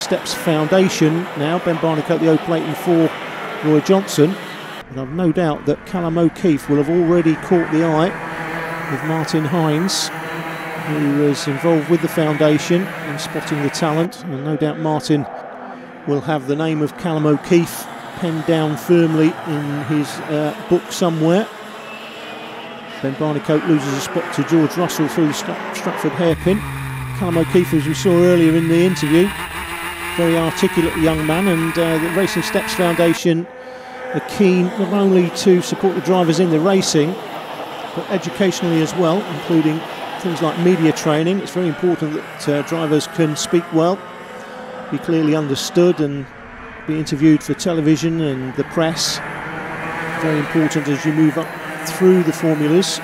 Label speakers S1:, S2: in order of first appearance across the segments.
S1: Steps Foundation now. Ben Barnicoat, the O-plating for Roy Johnson. But I've no doubt that Callum O'Keefe will have already caught the eye of Martin Hines, who is involved with the foundation and spotting the talent. And no doubt Martin will have the name of Callum O'Keefe penned down firmly in his book somewhere. Ben Barnicoat loses a spot to George Russell through the Stratford hairpin. Callum O'Keefe, as we saw earlier in the interview, very articulate young man, and the Racing Steps Foundation are keen not only to support the drivers in the racing, but educationally as well, including things like media training. It's very important that drivers can speak well, be clearly understood, and be interviewed for television and the press. Very important as you move up through the formulas.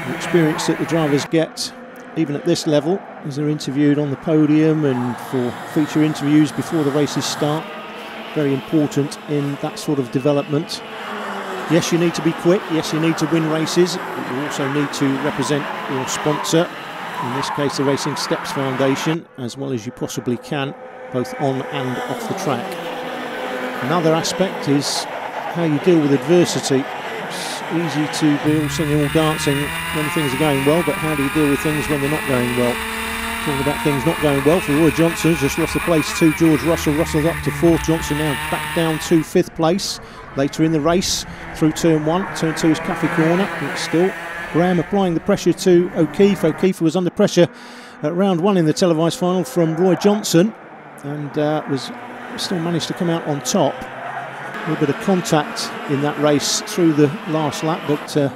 S1: The experience that the drivers get, even at this level, as they're interviewed on the podium and for feature interviews before the races start. Very important in that sort of development. Yes, you need to be quick. Yes, you need to win races. But you also need to represent your sponsor, in this case the Racing Steps Foundation, as well as you possibly can, both on and off the track. Another aspect is how you deal with adversity. It's easy to be all singing, all dancing when things are going well, but how do you deal with things when they're not going well? Talking about things not going well for Roy Johnson, who's just lost the place to George Russell. Russell's up to 4th, Johnson now back down to 5th place. Later in the race, through turn 1, turn 2 is Cafe Corner. It's still Graham applying the pressure to O'Keefe. O'Keefe was under pressure at round 1 in the televised final from Roy Johnson, and was still managed to come out on top. A little bit of contact in that race through the last lap, but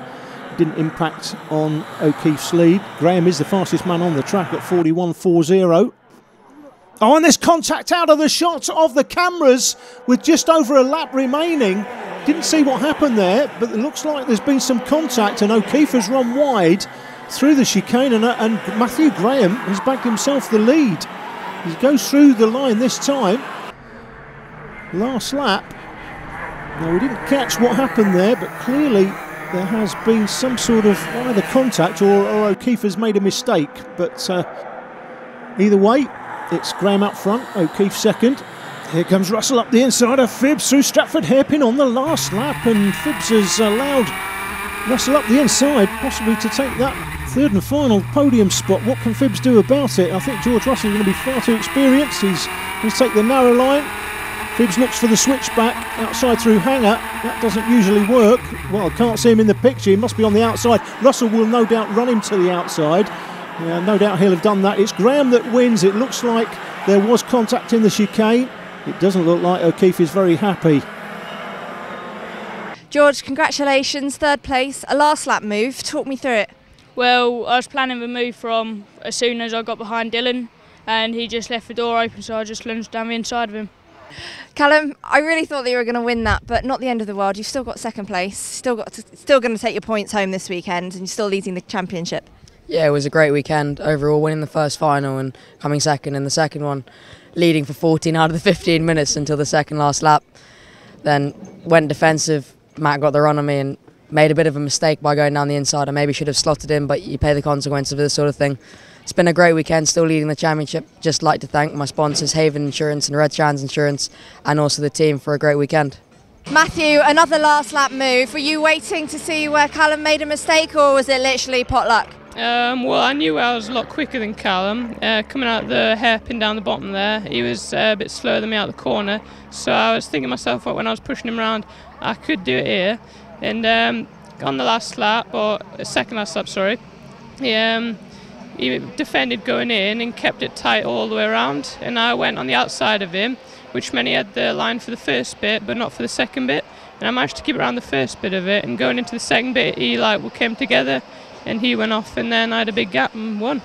S1: didn't impact on O'Keefe's lead. Graham is the fastest man on the track at 41.40. Oh, and there's contact out of the shot of the cameras with just over a lap remaining. Didn't see what happened there, but it looks like there's been some contact, and O'Keefe has run wide through the chicane, and Matthew Graham has bagged himself the lead. He goes through the line this time. Last lap. Now, we didn't catch what happened there, but clearly there has been some sort of either contact or O'Keefe has made a mistake. But either way, it's Graham up front, O'Keefe second. Here comes Russell up the inside of Phibbs through Stratford hairpin on the last lap, and Phibbs has allowed Russell up the inside, possibly to take that 3rd and final podium spot. What can Phibbs do about it? I think George Russell is going to be far too experienced. He's going to take the narrow line. Phibbs looks for the switchback outside through Hanger. That doesn't usually work. Well, I can't see him in the picture. He must be on the outside. Russell will no doubt run him to the outside. Yeah, no doubt he'll have done that. It's Graham that wins. It looks like there was contact in the chicane. It doesn't look like O'Keefe is very happy.
S2: George, congratulations, 3rd place, a last lap move. Talk me through it.
S3: Well, I was planning the move from as soon as I got behind Dylon, and he just left the door open, so I just lunged down the inside of him.
S2: Callum, I really thought that you were going to win that, but not the end of the world. You've still got 2nd place, still going to take your points home this weekend, and you're still leading the championship.
S4: Yeah, it was a great weekend overall, winning the first final and coming second in the second one, leading for 14 out of the 15 minutes until the second last lap. Then went defensive, Matt got the run on me and made a bit of a mistake by going down the inside. I maybe should have slotted in, but you pay the consequences of this sort of thing. It's been a great weekend, still leading the championship. Just like to thank my sponsors, Haven Insurance and Red Strands Insurance, and also the team for a great weekend.
S2: Matthew, another last lap move. Were you waiting to see where Callum made a mistake, or was it literally potluck?
S3: Well, I knew I was a lot quicker than Callum. Coming out the hairpin down the bottom there, he was a bit slower than me out the corner. So I was thinking to myself, when I was pushing him around, I could do it here. And on the last lap, or second last lap, sorry, he defended going in and kept it tight all the way around. And I went on the outside of him, which meant he had the line for the first bit, but not for the second bit. And I managed to keep around the first bit of it. And going into the second bit, he came together. And he went off, and then I had a big gap and won.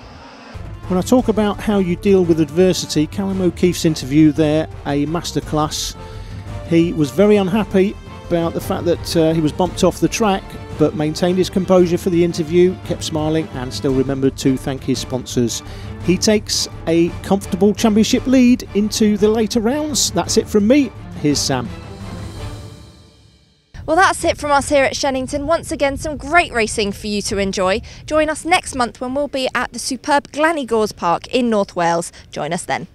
S1: When I talk about how you deal with adversity, Callum O'Keefe's interview there, a masterclass. He was very unhappy about the fact that he was bumped off the track, but maintained his composure for the interview, kept smiling, and still remembered to thank his sponsors. He takes a comfortable championship lead into the later rounds. That's it from me. Here's Sam.
S2: Well, that's it from us here at Shennington. Once again, some great racing for you to enjoy. Join us next month when we'll be at the superb Glannygores Park in North Wales. Join us then.